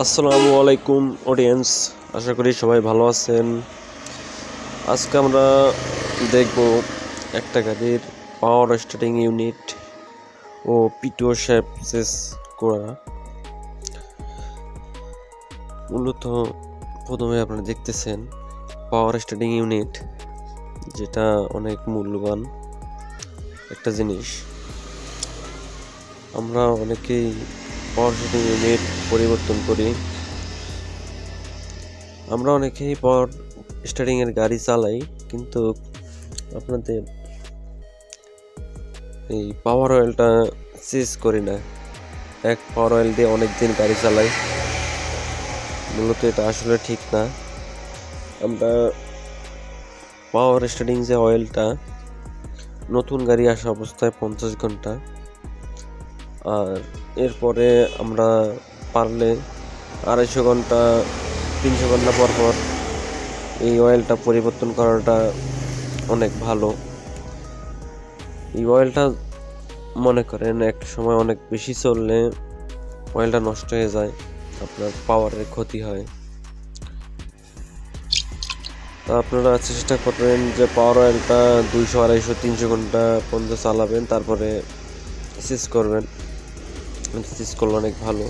আসসালামু আলাইকুম অডিয়েন্স, আশা করি সবাই ভালো আছেন। আজকে আমরা দেখব একটা গাড়ির পাওয়ার স্টার্টিং ইউনিট ও পিটিও শেপস করা। মূলত প্রথমে আপনারা দেখতেছেন পাওয়ার স্টার্টিং ইউনিট, যেটা অনেক মূল্যবান একটা জিনিস। আমরা অনেকেই পাওয়ার স্টার্টিং ইউনিট পরিবর্তন করি। আমরা অনেকেই পাওয়ার স্টার্টিং এর গাড়ি চালাই, কিন্তু আপনাদের এই পাওয়ার অয়েলটা চেঞ্জ করি না। এক পাওয়ার অয়েল দিয়ে অনেক দিন গাড়ি চালাই, মূলত এটা আসলে ঠিক না। আমরা পাওয়ার স্টার্টিং যে অয়েলটা, নতুন গাড়ি আসা অবস্থায় 50 ঘন্টা, আর এরপরে আমরা পারলে 250 ঘন্টা 300 ঘন্টা পর পর এই অয়েলটা পরিবর্তন করাটা অনেক ভালো। এই অয়েলটা মনে করেন একটা সময় অনেক বেশি চললে অয়েলটা নষ্ট হয়ে যায়, আপনার পাওয়ারের ক্ষতি হয়। তা আপনারা চেষ্টা করবেন যে পাওয়ার অয়েলটা 200, 250, 300 ঘন্টা পর্যন্ত চালাবেন, তারপরে চেঞ্জ করবেন। চেঞ্জ করলে অনেক ভালো,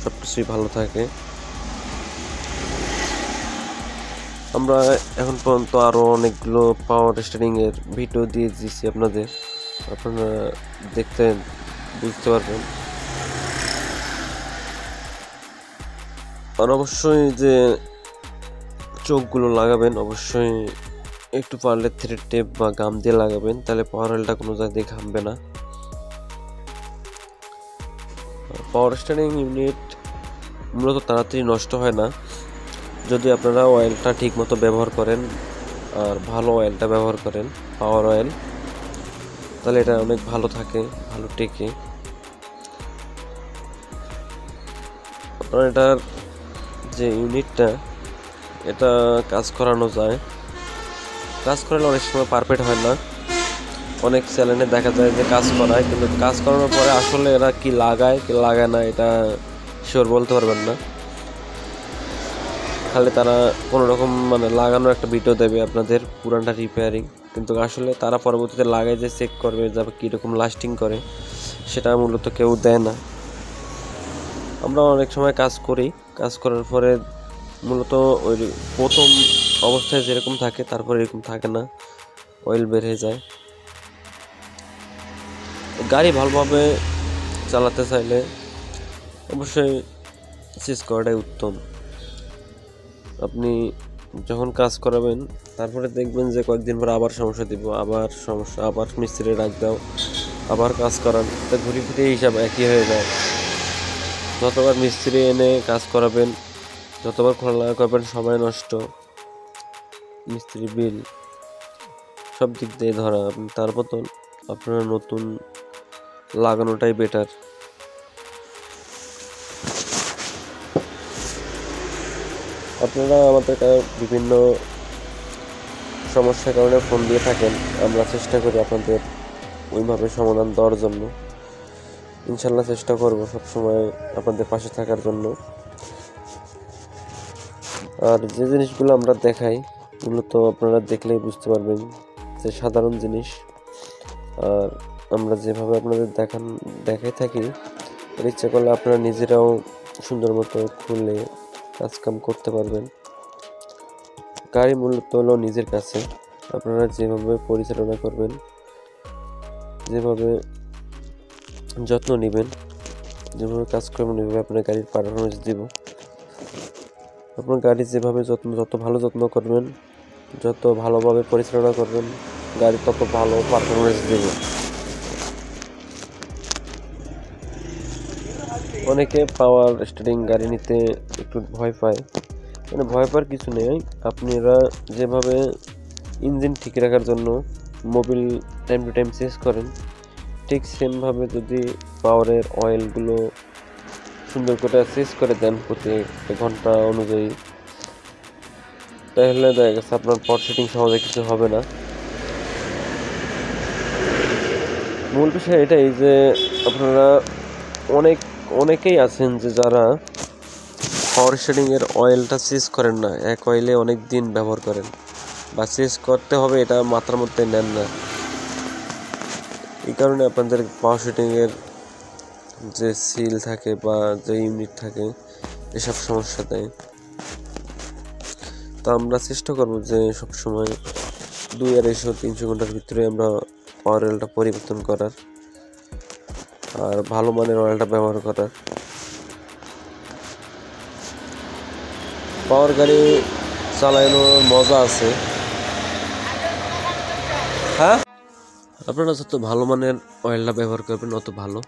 সব কিছুই ভালো থাকে। আমরা এখন পর্যন্ত আরও অনেকগুলো পাওয়ার স্টার্টিং এর ভিডিও দিয়ে দিচ্ছি আপনাদের, আপনারা দেখতে বুঝতে পারবেন। আর অবশ্যই যে চোখগুলো লাগাবেন, অবশ্যই একটু পারলে থ্রেড টেপ বা গাম দিয়ে লাগাবেন, তাহলে পাওয়ার অয়েলটা কোনো জায়গায় ঘামবে না। পাওয়ার স্টার্টিং ইউনিট মূলত তাড়াতাড়ি নষ্ট হয় না যদি আপনারা অয়েলটা ঠিক মতো ব্যবহার করেন আর ভালো অয়েলটা ব্যবহার করেন, পাওয়ার অয়েল, তাহলে এটা অনেক ভালো থাকে, ভালো টেকে। আপনার এটার যে ইউনিটটা, এটা কাজ করানো যায়। কাজ করালে অনেক সময় পারফেক্ট হয় না, অনেক চ্যানেলে দেখা যায় যে কাজ করায়, কিন্তু কাজ করানোর পরে আসলে এরা কি লাগায় কি লাগায় না এটা শিওর বলতে পারবেন না। খালি তারা কোনো রকম লাগানোর একটা ভিডিও দেবে আপনাদের পুরানটা রিপেয়ারিং, কিন্তু আসলে তারা পরবর্তীতে লাগাই যে চেক করবে যে কীরকম লাস্টিং করে, সেটা মূলত কেউ দেয় না। আমরা অনেক সময় কাজ করি, কাজ করার পরে মূলত ওই প্রথম অবস্থায় যেরকম থাকে তারপরে এরকম থাকে না, অয়েল বের হয়ে যায়। গাড়ি ভালোভাবে চালাতে চাইলে অবশ্যই চেঞ্জ করাটাই উত্তম। আপনি যখন কাজ করাবেন তারপরে দেখবেন যে কয়েকদিন পর আবার সমস্যা দিব, আবার সমস্যা, আবার মিস্ত্রি ডাক দাও, আবার কাজ করান, তা ঘুরে ফিরে হিসাব একই হয়ে যায়। যতবার মিস্ত্রি এনে কাজ করাবেন, যতবার খোলামেলা করবেন, সময় নষ্ট, মিস্ত্রি বিল, সব দিক দিয়ে ধরা। তার বদল আপনারা নতুন লাগানোটাই বেটার। আপনারা আমাদের বিভিন্ন সমস্যার কারণে ফোন দিয়ে থাকেন, আমরা চেষ্টা করি আপনাদের ওইভাবে সমাধান দেওয়ার জন্য। ইনশাল্লাহ চেষ্টা করব সবসময় আপনাদের পাশে থাকার জন্য। আর যে জিনিসগুলো আমরা দেখাই, মূলত আপনারা দেখলেই বুঝতে পারবেন যে সাধারণ জিনিস। আর আমরা যেভাবে আপনাদের দেখাই থাকি, ইচ্ছা করলে আপনারা নিজেরাও সুন্দর মতো খুলে কাজকাম করতে পারবেন। গাড়ি মূলত হলো নিজের কাছে, আপনারা যেভাবে পরিচালনা করবেন, যেভাবে যত্ন নেবেন, যেভাবে কাজ করবেন, ওইভাবে আপনার গাড়ির পারফরমেন্স দিব। আপনার গাড়ি যেভাবে যত ভালো যত্ন করবেন, যত ভালোভাবে পরিচালনা করবেন, গাড়ি তত ভালো পারফরমেন্স দেবে। অনেকে পাওয়ার স্টার্টিং গাড়ি নিতে একটু ভয় পায়, ভয় পাওয়ার কিছু নেই। আপনারা যেভাবে ইঞ্জিন ঠিক রাখার জন্য Mobil time to time change করেন, ঠিক সেমভাবে যদি পাওয়ারের অয়েলগুলো সুন্দর করে চেঞ্জ করে দেন প্রতি ঘন্টা অনুযায়ী, তাহলে দেখা গেছে আপনার পাওয়ার সেটিং সহজে কিছু হবে না। মূল বিষয় এটাই যে আপনারা অনেকেই আছেন যে যারা পাওয়ার শেডিং এর অয়েলটা চেঞ্জ করেন না, এক অয়েলে অনেক দিন ব্যবহার করেন, বা চেঞ্জ করতে হবে এটা মাথার মধ্যে নেন না। এই কারণে আপনাদের পাওয়ার শেডিং এর যে সিল থাকে বা যে ইউনিট থাকে এসব সমস্যা দেয়। তো আমরা চেষ্টা করবো যে সবসময় 2-250-300 ঘন্টার ভিতরে আমরা পাওয়ার অয়েলটা পরিবর্তন করার আর ভালো মানের অয়েলটা ব্যবহার করার। পাওয়ার গাড়ি চালানোর মজা আছে। হ্যাঁ, আপনারা যত ভালো মানের অয়েলটা ব্যবহার করবেন অত ভালো।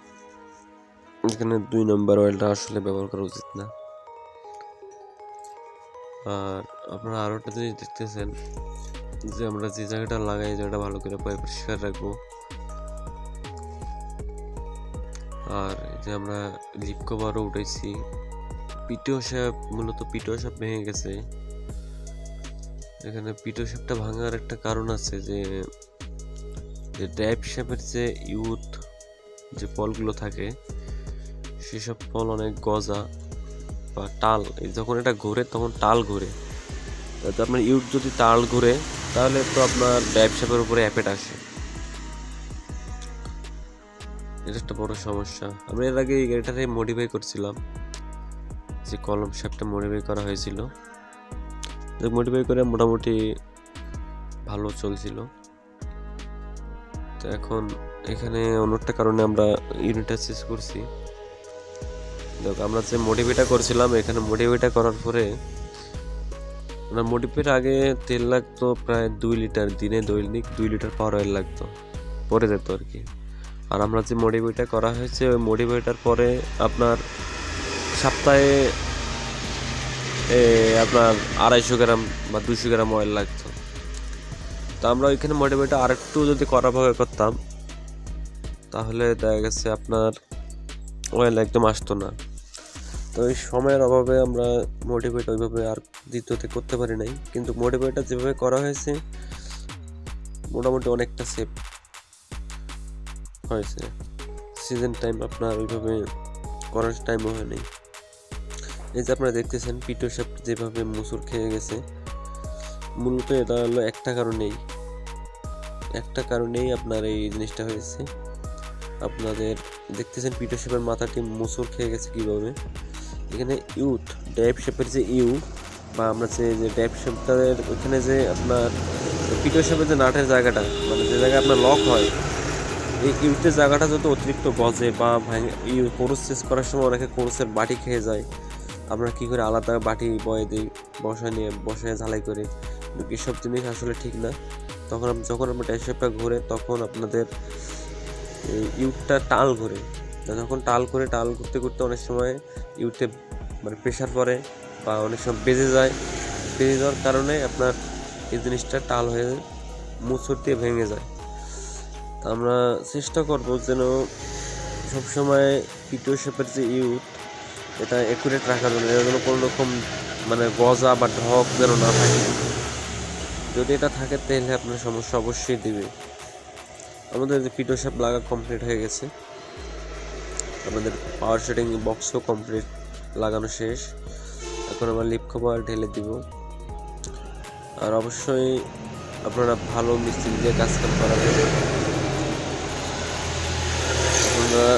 এখানে 2 নম্বর অয়েলটা আসলে ব্যবহার করা উচিত না। আর আপনারা আরও একটা জিনিস দেখতেছেন যে আমরা যে জায়গাটা লাগাই এই জায়গাটা ভালো করে পরিষ্কার রাখবো। আর যে আমরা লিপ কভারও উঠাইছি, পিটিও শেপ, মূলত পিটিও শেপ ভেঙে গেছে। এখানে পিটিও শেপটা ভাঙার একটা কারণ আছে যে ড্রাইভ শেপের যে ইউথ যে ফলগুলো থাকে সেসব ফল অনেক গজা বা টাল, যখন এটা ঘুরে তখন টাল ঘুরে। তাতে আপনার ইউথ যদি টাল ঘুরে তাহলে তো আপনার ড্রাইভ শেপের উপরে অ্যাপেট আসে, এটা একটা বড় সমস্যা। আমরা এর আগে এই গাড়িটাকে মডিফাই করছিলাম, যে কলম শেপটা মডিফাই করা হয়েছিল, মডিফাই করে মোটামুটি ভালো চলছিল। তো এখন এখানে অন্য একটা কারণে আমরা ইউনিটটা চেঞ্জ করছি। দেখ আমরা যে মডিফাইটা করছিলাম, এখানে মডিফাইটা করার পরে আমরা মডিফাইয়ের আগে তেল লাগতো প্রায় 2 লিটার, দিনে দৈনিক 2 লিটার পাওয়ার অয়েল লাগতো, পরে যেত আর কি। আর আমরা যে মডিফাইটা করা হয়েছে ওই মডিফাইটার পরে আপনার সপ্তাহে আপনার 250 গ্রাম বা 200 গ্রাম অয়েল লাগতো। তো আমরা ওইখানে মডিফাইটা আরেকটু যদি করাভাবে করতাম তাহলে দেখা গেছে আপনার অয়েল একদম আসতো না। তো এই সময়ের অভাবে আমরা মডিফাইটা ওইভাবে আর দ্বিতীয়তে করতে পারি নাই, কিন্তু মডিফাইটা যেভাবে করা হয়েছে মোটামুটি অনেকটা সেফ হয়েছে। সিজন টাইম আপনার ওইভাবে করার টাইমও হয়নি। এই যে আপনারা দেখতেছেন পিটো শেপ যেভাবে মুসুর খেয়ে গেছে, মূলত এটা হলো একটা কারণেই আপনার এই জিনিসটা হয়েছে। আপনাদের দেখতেছেন পিটো শেপের মাথাটি মুসুর খেয়ে গেছে কিভাবে। এখানে ইউথ ড্রাইভ শেপের যে ইউ বা আমরা যে ড্রাইভ শেপটার ওইখানে যে আপনার পিটো শেপের যে নাটের জায়গাটা, মানে যে জায়গায় আপনার লক হয়, এই ইউথের জায়গাটা যত অতিরিক্ত গজে বা ভাঙে, কোরস চেস করার সময় অনেকে কোরসের বাটি খেয়ে যায়। আমরা কী করে আলাদা বাটি বয়ে দিই, বসায় ঝালাই করে, এসব জিনিস আসলে ঠিক না। যখন আমরা ড্রাইভ শেপটা ঘুরে তখন আপনাদের ইউথটা টাল ঘুরে, যখন টাল ঘুরতে ঘুরতে অনেক সময় ইউথে মানে প্রেশার পড়ে বা অনেক সময় বেজে যাওয়ার কারণে আপনার এই জিনিসটা টাল হয়ে মুচড় দিয়ে ভেঙে যায়। তা আমরা চেষ্টা করব যেন সবসময় পিটো শেপের যে ইউথ এটা একুরেট রাখার জন্য, এর জন্য কোনো রকম মানে গজা বা ঢক যেন না থাকে। যদি এটা থাকে তাহলে আপনার সমস্যা অবশ্যই দেবে। আমাদের যে পিটো শেপ লাগা কমপ্লিট হয়ে গেছে, আমাদের পাওয়ার শেডিং বক্সও কমপ্লিট লাগানো শেষ। এখন আমরা লিপ কভার ঢেলে দিব। আর অবশ্যই আপনারা ভালো মিস্ত্রি দিয়ে কাজ করাবেন। আপনারা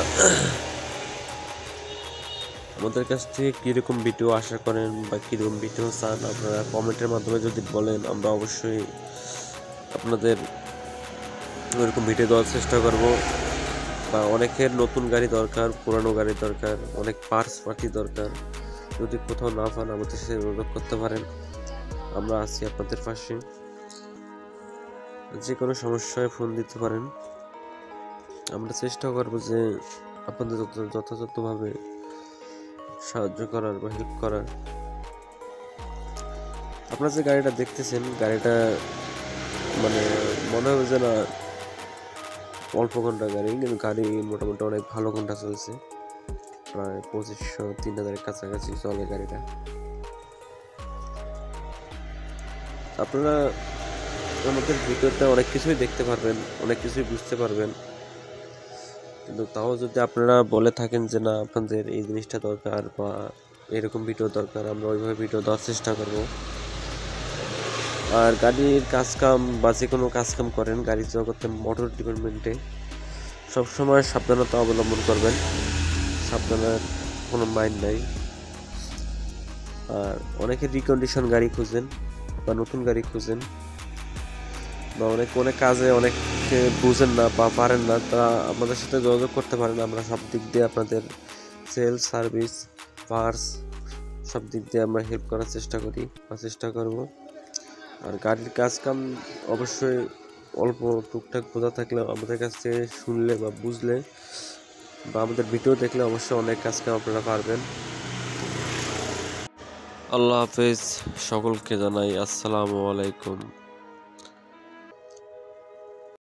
আমাদের কাছ থেকে কীরকম ভিডিও আশা করেন বা কীরকম ভিডিও চান আপনারা কমেন্টের মাধ্যমে যদি বলেন, আমরা অবশ্যই আপনাদের ওইরকম ভিডিও দেওয়ার চেষ্টা করব। বা অনেকের নতুন গাড়ি দরকার, পুরানো গাড়ি দরকার, অনেক পার্টস পাতি দরকার, যদি কোথাও না পান আমাদের সাথে যোগাযোগ করতে পারেন, আমরা আছি আপনাদের পাশে। যে কোনো সমস্যায় ফোন দিতে পারেন, আমরা চেষ্টা করব যে আপনাদের যথাযথভাবে সাহায্য করার বা হেল্প করার। আপনারা যে গাড়িটা দেখতেছেন, গাড়িটা মানে মনে হবে যে না অল্প ঘন্টা গাড়ি, কিন্তু গাড়ি মোটামুটি অনেক ভালো ঘন্টা চলছে, প্রায় 2500-3000 কাছাকাছি চলে গাড়িটা। আপনারা আমাদের ভিডিওতে অনেক কিছুই দেখতে পারবেন, অনেক কিছুই বুঝতে পারবেন, কিন্তু তাও যদি আপনারা বলে থাকেন যে না আপনাদের এই জিনিসটা দরকার বা এরকম ভিডিও দরকার, আমরা ওইভাবে ভিডিও দেওয়ার চেষ্টা করব। আর গাড়ির কাজকাম বা যে কোনো কাজকাম করেন গাড়ি জগতে মোটর ডিপার্টমেন্টে সবসময় সাবধানতা অবলম্বন করবেন, সাবধানের কোনো মাইন্ড নাই। আর অনেকে রিকন্ডিশন গাড়ি খুঁজেন বা নতুন গাড়ি খুঁজেন, বা অনেক কাজে অনেকে বুঝেন না বা পারেন না, তারা আমাদের সাথে যোগাযোগ করতে পারেন। আমরা সব দিক দিয়ে আপনাদের সেলস সার্ভিস পার্টস সব দিক দিয়ে আমরা হেল্প করার চেষ্টা করি বা চেষ্টা করব। আর গাড়ির কাজ কাম অবশ্যই অল্প টুকটাক বোঝা থাকলে আমাদের কাছে শুনলে বা বুঝলে বা আমাদের ভিডিও দেখলে অবশ্যই অনেক কাজ কাম আপনারা পারবেন। আল্লাহ হাফেজ, সকলকে জানাই আসসালামু আলাইকুম।